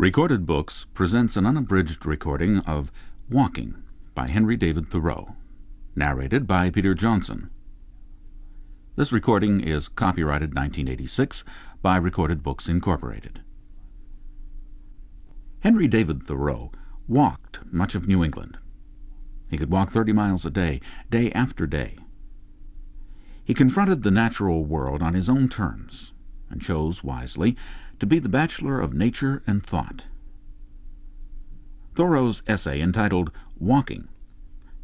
Recorded Books presents an unabridged recording of Walking by Henry David Thoreau, narrated by Peter Johnson. This recording is copyrighted 1986 by Recorded Books Incorporated. Henry David Thoreau walked much of New England. He could walk 30 miles a day, day after day. He confronted the natural world on his own terms, and chose, wisely, to be the bachelor of nature and thought. Thoreau's essay entitled Walking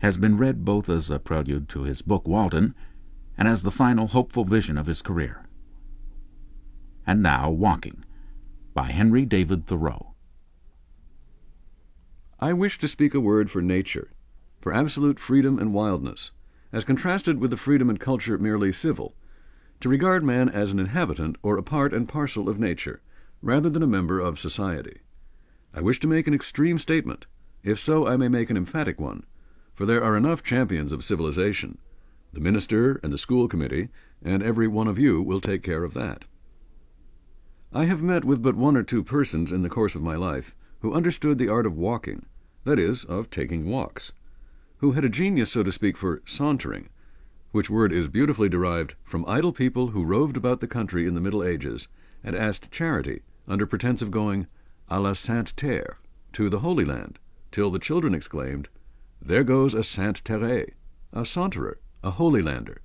has been read both as a prelude to his book Walden and as the final hopeful vision of his career. And now, Walking by Henry David Thoreau. I wish to speak a word for nature, for absolute freedom and wildness, as contrasted with the freedom and culture merely civil, to regard man as an inhabitant or a part and parcel of nature, rather than a member of society. I wish to make an extreme statement. If so, I may make an emphatic one, for there are enough champions of civilization. The minister and the school committee, and every one of you will take care of that. I have met with but one or two persons in the course of my life who understood the art of walking, that is, of taking walks, who had a genius, so to speak, for sauntering, which word is beautifully derived from idle people who roved about the country in the Middle Ages and asked charity under pretense of going à la Sainte Terre, to the Holy Land, till the children exclaimed, "There goes a Sainte Terre, a saunterer, a Holy Lander."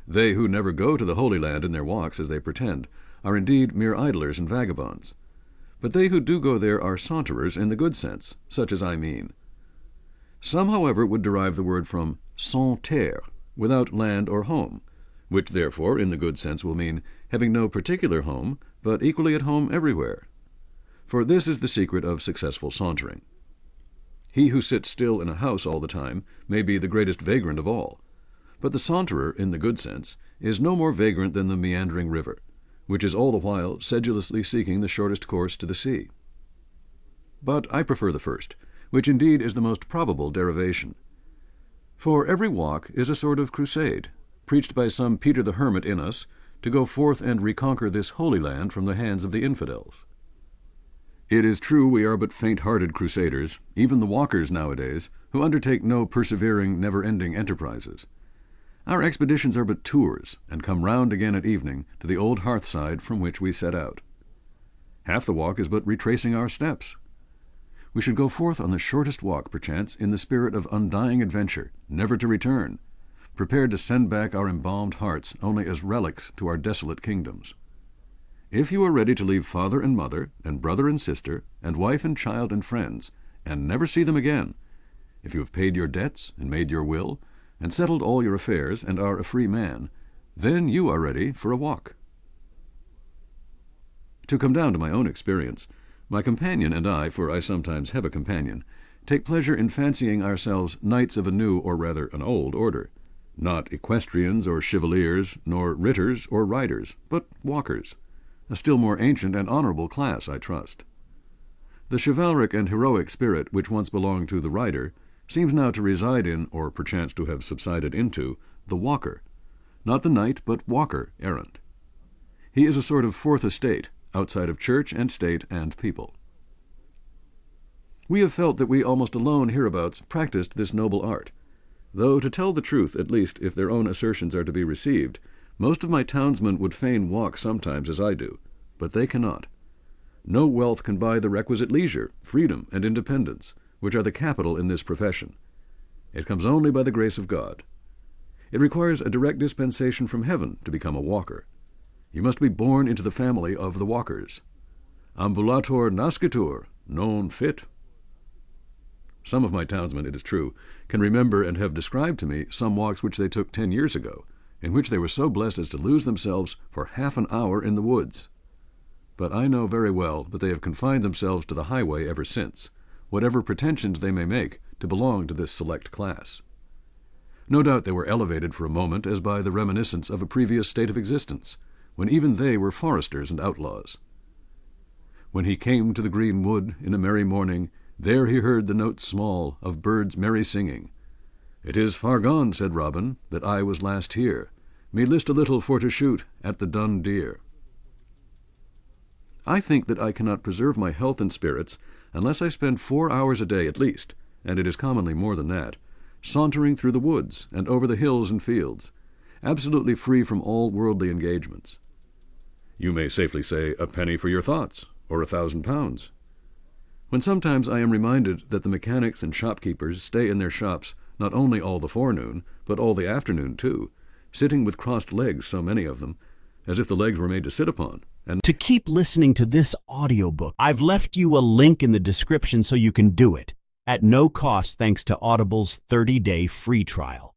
They who never go to the Holy Land in their walks, as they pretend, are indeed mere idlers and vagabonds. But they who do go there are saunterers in the good sense, such as I mean. Some, however, would derive the word from sans terre, without land or home, which therefore, in the good sense, will mean having no particular home, but equally at home everywhere. For this is the secret of successful sauntering. He who sits still in a house all the time may be the greatest vagrant of all, but the saunterer, in the good sense, is no more vagrant than the meandering river, which is all the while sedulously seeking the shortest course to the sea. But I prefer the first, which indeed is the most probable derivation. For every walk is a sort of crusade, preached by some Peter the Hermit in us, to go forth and reconquer this Holy Land from the hands of the infidels. It is true we are but faint-hearted crusaders, even the walkers nowadays, who undertake no persevering, never-ending enterprises. Our expeditions are but tours, and come round again at evening to the old hearthside from which we set out. Half the walk is but retracing our steps. We should go forth on the shortest walk, perchance, in the spirit of undying adventure, never to return, prepared to send back our embalmed hearts only as relics to our desolate kingdoms. If you are ready to leave father and mother, and brother and sister, and wife and child and friends, and never see them again, if you have paid your debts and made your will, and settled all your affairs, and are a free man, then you are ready for a walk. To come down to my own experience, my companion and I, for I sometimes have a companion, take pleasure in fancying ourselves knights of a new, or rather an old, order, not equestrians or chevaliers, nor ritters or riders, but walkers, a still more ancient and honorable class, I trust. The chivalric and heroic spirit which once belonged to the rider seems now to reside in, or perchance to have subsided into, the walker, not the knight, but walker errant. He is a sort of fourth estate, outside of church and state and people. We have felt that we almost alone hereabouts practiced this noble art, though, to tell the truth, at least if their own assertions are to be received, most of my townsmen would fain walk sometimes as I do, but they cannot. No wealth can buy the requisite leisure, freedom, and independence, which are the capital in this profession. It comes only by the grace of God. It requires a direct dispensation from heaven to become a walker. You must be born into the family of the walkers. Ambulator nascitur, non fit. Some of my townsmen, it is true, can remember and have described to me some walks which they took 10 years ago, in which they were so blessed as to lose themselves for half an hour in the woods. But I know very well that they have confined themselves to the highway ever since, whatever pretensions they may make to belong to this select class. No doubt they were elevated for a moment as by the reminiscence of a previous state of existence, when even they were foresters and outlaws. When he came to the green wood in a merry morning, there he heard the note small of birds merry singing. "It is far gone," said Robin, "that I was last here. Me list a little for to shoot at the dun deer." I think that I cannot preserve my health and spirits unless I spend 4 hours a day at least, and it is commonly more than that, sauntering through the woods and over the hills and fields, absolutely free from all worldly engagements. You may safely say a penny for your thoughts, or 1,000 pounds. When sometimes I am reminded that the mechanics and shopkeepers stay in their shops not only all the forenoon, but all the afternoon too, sitting with crossed legs, so many of them, as if the legs were made to sit upon. And to keep listening to this audiobook, I've left you a link in the description so you can do it, at no cost thanks to Audible's 30-day free trial.